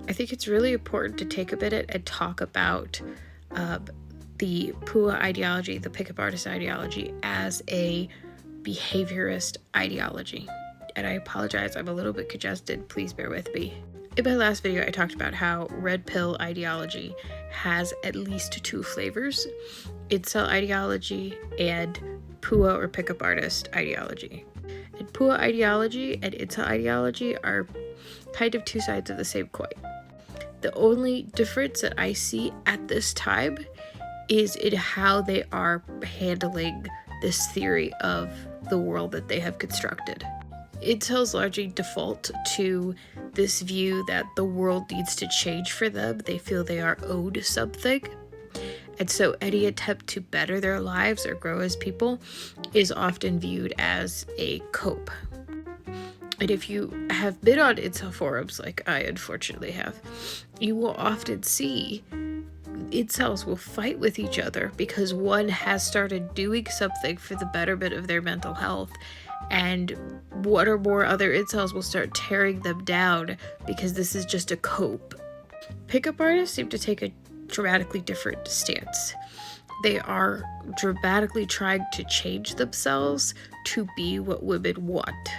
I think it's really important to take a minute and talk about the PUA ideology, the pickup artist ideology, as a behaviorist ideology. And I apologize, I'm a little bit congested, please bear with me. In my last video, I talked about how red pill ideology has at least two flavors: incel ideology and PUA or pickup artist ideology. And PUA ideology and incel ideology are kind of two sides of the same coin. The only difference that I see at this time is in how they are handling this theory of the world that they have constructed. Incels largely default to this view that the world needs to change for them. They feel they are owed something. And so any attempt to better their lives or grow as people is often viewed as a cope. And if you have been on incel forums, like I unfortunately have, you will often see incels will fight with each other because one has started doing something for the betterment of their mental health, and one or more other incels will start tearing them down because this is just a cope. Pickup artists seem to take a dramatically different stance. They are dramatically trying to change themselves to be what women want.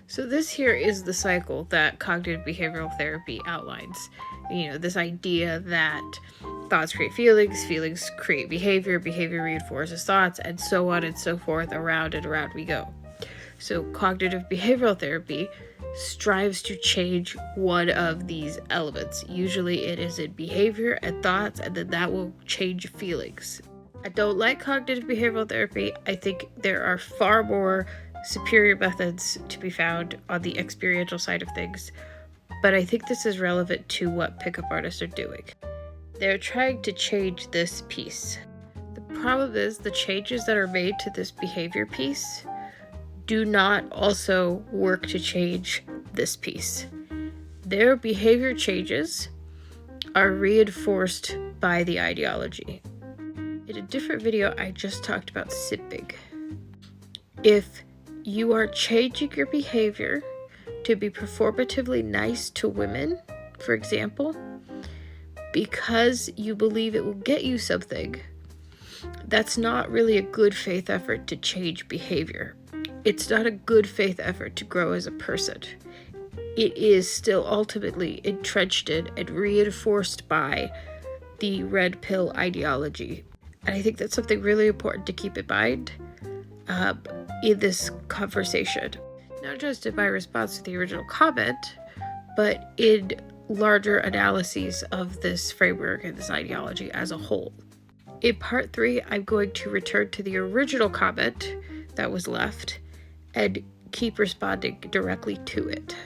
So this here is the cycle that cognitive behavioral therapy outlines. This idea that thoughts create feelings, feelings create behavior, behavior reinforces thoughts, and so on and so forth, around and around we go. So cognitive behavioral therapy strives to change one of these elements. Usually it is in behavior and thoughts, and then that will change feelings. I don't like cognitive behavioral therapy. I think there are far more superior methods to be found on the experiential side of things, but I think this is relevant to what pickup artists are doing. They're trying to change this piece. The problem is the changes that are made to this behavior piece do not also work to change this piece. Their behavior changes are reinforced by the ideology. In a different video, I just talked about simping. If you are changing your behavior to be performatively nice to women, for example, because you believe it will get you something, that's not really a good faith effort to change behavior. It's not a good faith effort to grow as a person. It is still ultimately entrenched in and reinforced by the red pill ideology. And I think that's something really important to keep in mind in this conversation. Not just in my response to the original comment, but in larger analyses of this framework and this ideology as a whole. In part 3, I'm going to return to the original comment that was left and keep responding directly to it.